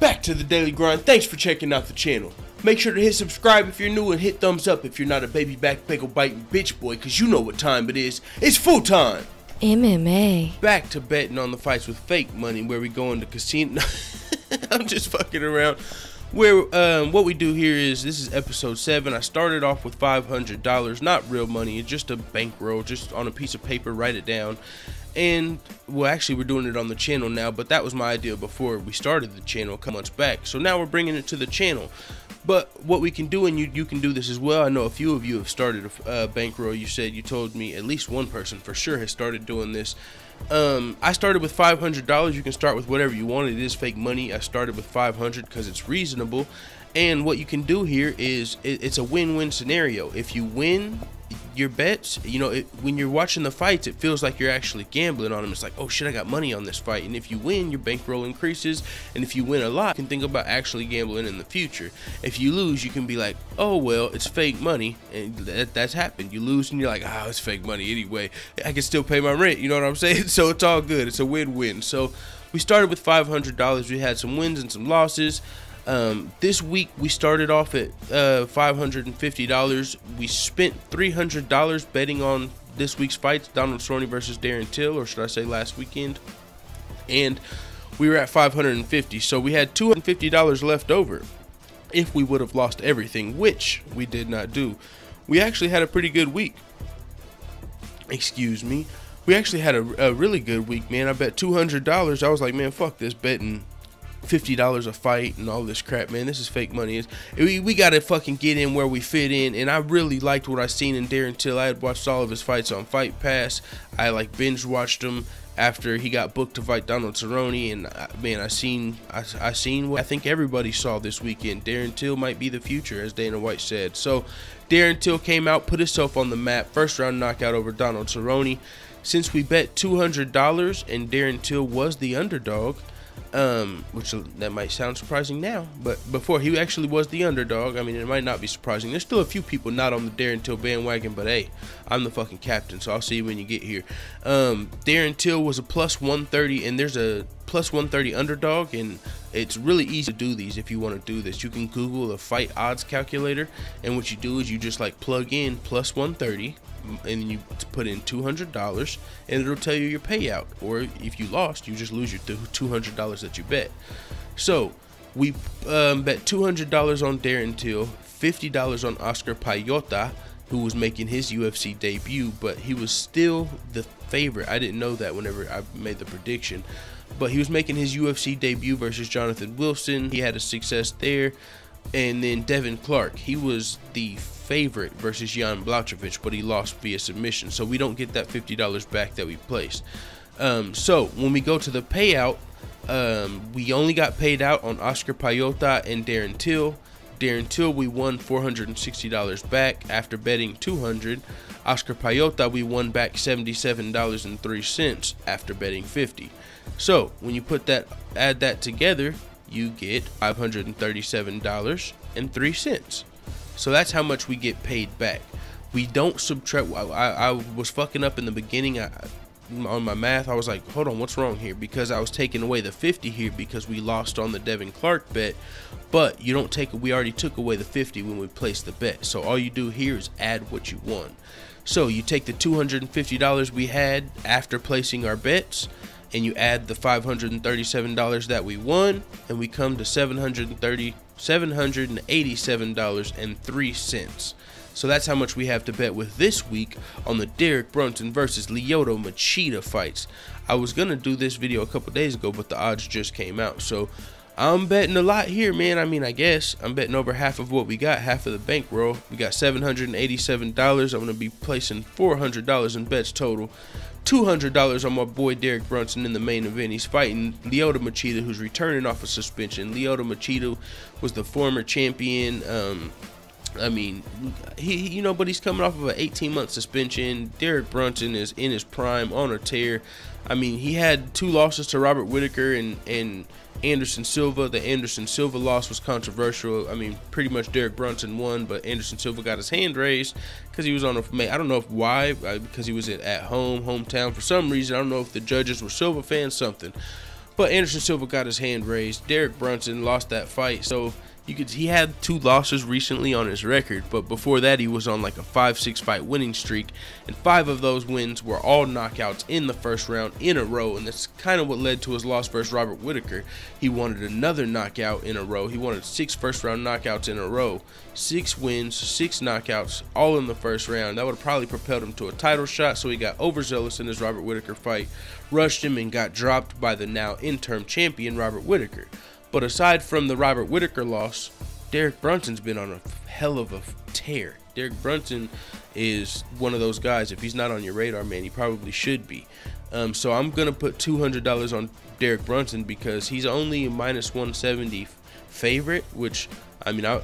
Back to the daily grind. Thanks for checking out the channel. Make sure to hit subscribe if you're new and hit thumbs up if you're not a baby back bagel biting bitch boy, cause you know what time it is. It's full time. MMA. Back to betting on the fights with fake money, where we go into casino. I'm just fucking around. Where what we do here is, this is episode 7. I started off with $500, not real money, it's just a bankroll, just on a piece of paper, write it down. And well, actually we're doing it on the channel now, but that was my idea before we started the channel a couple months back. So now we're bringing it to the channel. But what we can do, and you can do this as well, I know a few of you have started a bankroll. You told me at least one person for sure has started doing this. I started with $500. You can start with whatever you want. It is fake money. I started with $500 because it's reasonable. And what you can do here is it's a win-win scenario. If you win your bets, you know, when you're watching the fights, it feels like you're actually gambling on them. It's like, oh shit, I got money on this fight. And if you win, your bankroll increases. And if you win a lot, you can think about actually gambling in the future. If you lose, you can be like, oh well, it's fake money. And that's happened. You lose and you're like, oh, it's fake money anyway. I can still pay my rent. You know what I'm saying? So it's all good. It's a win-win. So we started with $500. We had some wins and some losses. This week we started off at $550. We spent $300 betting on this week's fights, Donald Cerrone versus Darren Till, or should I say last weekend, and we were at $550. So we had $250 left over if we would have lost everything, which we did not do. We actually had a pretty good week. Excuse me. We actually had a really good week, man. I bet $200. I was like, man, fuck this betting $50 a fight and all this crap, man. This is fake money. We gotta fucking get in where we fit in. And I really liked what I seen in Darren Till. I had watched all of his fights on Fight Pass. I like binge watched him after he got booked to fight Donald Cerrone, and man, I seen what I think everybody saw this weekend. Darren Till might be the future, as Dana White said. So Darren Till came out, put himself on the map, first round knockout over Donald Cerrone. Since we bet $200 and Darren Till was the underdog, which that might sound surprising now, but before he actually was the underdog, I mean, it might not be surprising. There's still a few people not on the Darren Till bandwagon, but hey, I'm the fucking captain, so I'll see you when you get here. Darren Till was a plus 130, and there's a plus 130 underdog, and it's really easy to do these. If you want to do this, you can Google a fight odds calculator, and what you do is you just like plug in plus 130, and you put in $200, and it'll tell you your payout. Or if you lost, you just lose your $200 that you bet. So we bet $200 on Darren Till, $50 on Oscar Payota, who was making his UFC debut, but he was still the favorite. I didn't know that whenever I made the prediction, but he was making his UFC debut versus Jonathan Wilson. He had a success there. And then Devin Clark, he was the favorite versus Jan Blachowicz, but he lost via submission, so we don't get that $50 back that we placed. So when we go to the payout, we only got paid out on Oscar Payota and Darren Till. Darren Till, we won $460 back after betting $200. Oscar Payota, we won back $77.03 after betting $50. So when you add that together, you get $537.03. So that's how much we get paid back. We don't subtract. I was fucking up in the beginning on my math. I was like, hold on, what's wrong here? Because I was taking away the 50 here because we lost on the Devin Clark bet. But you don't take it. We already took away the 50 when we placed the bet. So all you do here is add what you won. So you take the $250 we had after placing our bets, and you add the $537 that we won, and we come to $787.03. So that's how much we have to bet with this week on the Derek Brunson versus Lyoto Machida fights. I was gonna do this video a couple days ago, but the odds just came out, so I'm betting a lot here, man. I mean, I guess I'm betting over half of what we got, half of the bankroll. We got $787. I'm gonna be placing $400 in bets total. $200 on my boy Derek Brunson in the main event. He's fighting Lyoto Machida, who's returning off of suspension. Lyoto Machida was the former champion. I mean, but he's coming off of an 18-month suspension. Derek Brunson is in his prime, on a tear. I mean, he had 2 losses to Robert Whittaker and Anderson Silva. The Anderson Silva loss was controversial. I mean, pretty much Derek Brunson won, but Anderson Silva got his hand raised because he was on a, I don't know why, because he was at hometown for some reason. I don't know if the judges were Silva fans, something. But Anderson Silva got his hand raised. Derek Brunson lost that fight, so he had 2 losses recently on his record, but before that he was on like a 5-6 fight winning streak, and 5 of those wins were all knockouts in the first round in a row, and that's kind of what led to his loss versus Robert Whittaker. He wanted another knockout in a row. He wanted 6 first round knockouts in a row. 6 wins, 6 knockouts, all in the first round. That would have probably propelled him to a title shot, so he got overzealous in his Robert Whittaker fight, rushed him, and got dropped by the now interim champion Robert Whittaker. But aside from the Robert Whittaker loss, Derek Brunson's been on a hell of a tear. Derek Brunson is one of those guys, if he's not on your radar, man, he probably should be. So I'm going to put $200 on Derek Brunson because he's only a -170 favorite, which, I mean, I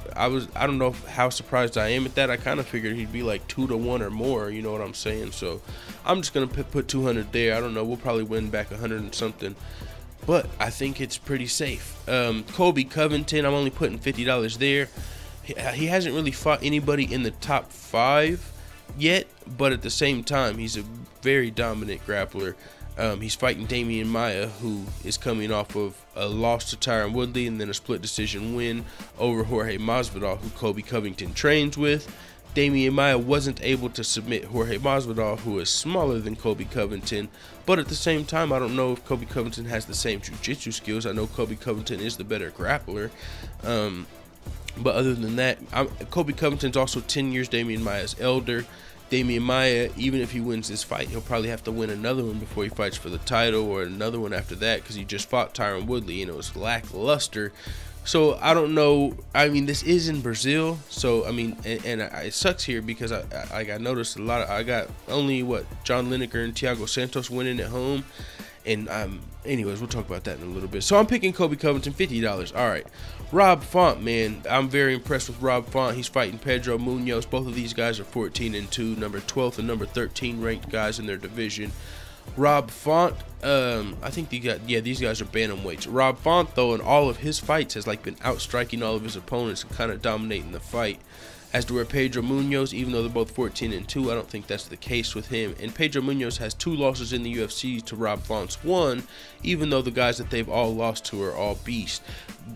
don't know how surprised I am at that. I kind of figured he'd be like 2-1 or more, you know what I'm saying? So I'm just going to put 200 there. I don't know, we'll probably win back 100 and something. But I think it's pretty safe. Colby Covington, I'm only putting $50 there. He hasn't really fought anybody in the top 5 yet, but at the same time, he's a very dominant grappler. He's fighting Damian Maia, who is coming off of a loss to Tyron Woodley and then a split decision win over Jorge Masvidal, who Colby Covington trains with. Damian Maia wasn't able to submit Jorge Masvidal, who is smaller than Colby Covington, but at the same time, I don't know if Colby Covington has the same jiu-jitsu skills. I know Colby Covington is the better grappler, but other than that, Colby Covington's also 10 years Damian Maia's elder. Damian Maia, even if he wins this fight, he'll probably have to win another one before he fights for the title, or another one after that, because he just fought Tyron Woodley and it was lackluster. So I don't know. I mean, this is in Brazil, so I mean, and it sucks here because I noticed a lot of, I got only John Lineker and Thiago Santos winning at home, and anyways, we'll talk about that in a little bit. So I'm picking Colby Covington, $50. All right, Rob Font, man, I'm very impressed with Rob Font. He's fighting Pedro Munoz. Both of these guys are 14-2, number 12th and number 13 ranked guys in their division. Rob Font, I think these guys are bantamweights. Rob Font, though, in all of his fights has been outstriking all of his opponents and kind of dominating the fight. As to where Pedro Munoz, even though they're both 14-2, I don't think that's the case with him. And Pedro Munoz has 2 losses in the UFC to Rob Font's 1, even though the guys that they've all lost to are all beasts.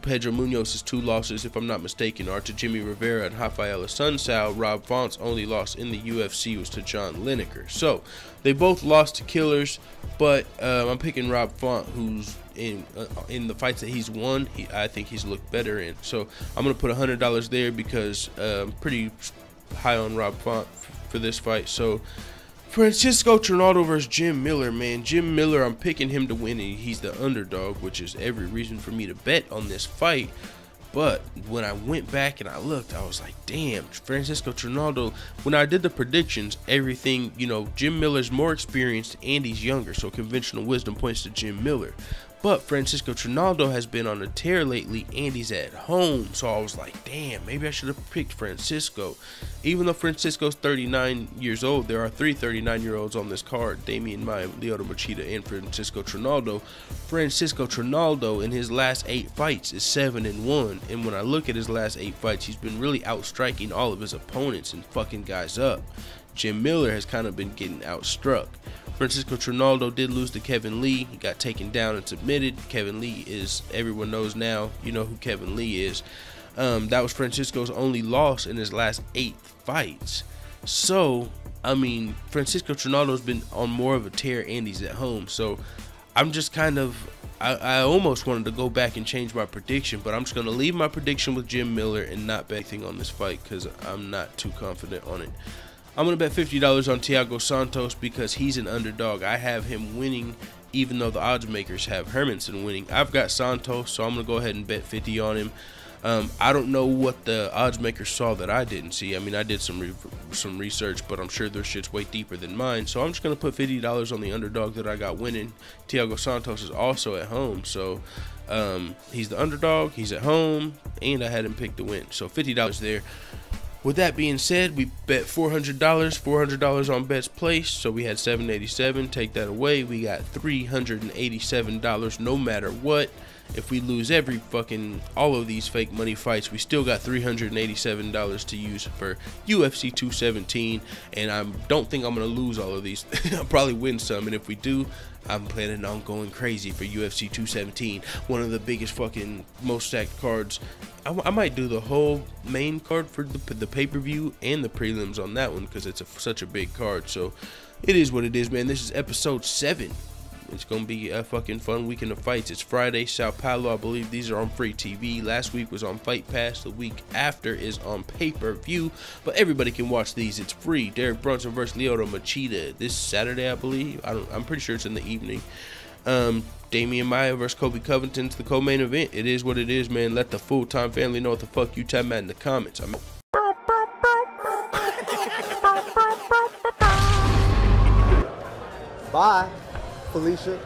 Pedro Munoz's 2 losses, if I'm not mistaken, are to Jimmy Rivera and Rafael Assunção. Rob Font's only loss in the UFC was to John Lineker. So they both lost to killers, but I'm picking Rob Font, who's in the fights that he's won. I think he's looked better in. So I'm gonna put $100 there because I'm pretty high on Rob Font for this fight. So Francisco Trinaldo versus Jim Miller, man. Jim Miller, I'm picking him to win, and he's the underdog, which is every reason for me to bet on this fight. But when I went back and I looked, I was like, damn, Francisco Trinaldo, when I did the predictions, everything, you know, Jim Miller's more experienced and he's younger, so conventional wisdom points to Jim Miller. But Francisco Trinaldo has been on a tear lately, and he's at home. So I was like, damn, maybe I should have picked Francisco. Even though Francisco's 39 years old, there are 3 39-year-olds on this card: Damian Maia, Lyoto Machida, and Francisco Trinaldo. Francisco Trinaldo, in his last 8 fights, is 7-1. And when I look at his last 8 fights, he's been really outstriking all of his opponents and fucking guys up. Jim Miller has kind of been getting outstruck. Francisco Trinaldo did lose to Kevin Lee. He got taken down and submitted. Kevin Lee is, everyone knows now, you know who Kevin Lee is. That was Francisco's only loss in his last 8 fights. So, I mean, Francisco Trinaldo's been on more of a tear, and he's at home. So, I'm just kind of, I almost wanted to go back and change my prediction, but I'm just going to leave my prediction with Jim Miller and not bet anything on this fight because I'm not too confident on it. I'm going to bet $50 on Thiago Santos because he's an underdog. I have him winning, even though the odds makers have Hermanson winning. I've got Santos, so I'm going to go ahead and bet 50 on him. I don't know what the odds makers saw that I didn't see. I mean, I did some research, but I'm sure their shit's way deeper than mine. So I'm just going to put $50 on the underdog that I got winning. Thiago Santos is also at home, so he's the underdog, he's at home, and I had him pick the win. So $50 there. With that being said, we bet $400 on bets placed, so we had $787. Take that away, we got $387 no matter what. if we lose all of these fake money fights, we still got $387 to use for UFC 217, and I don't think I'm gonna lose all of these. I'll probably win some, and if we do, I'm planning on going crazy for UFC 217, one of the biggest fucking most stacked cards. I might do the whole main card for the pay-per-view and the prelims on that one, because it's such a big card. So it is what it is, man. This is episode 7. It's gonna be a fucking fun weekend of fights. It's Friday, Sao Paulo, I believe. These are on free TV. Last week was on Fight Pass. The week after is on pay-per-view. But everybody can watch these. It's free. Derek Brunson versus Lyoto Machida this Saturday, I believe. I'm pretty sure it's in the evening. Damian Maia versus Kobe Covington's the co-main event. It is what it is, man. Let the full-time family know what the fuck you talking about in the comments. Bye, Felicia.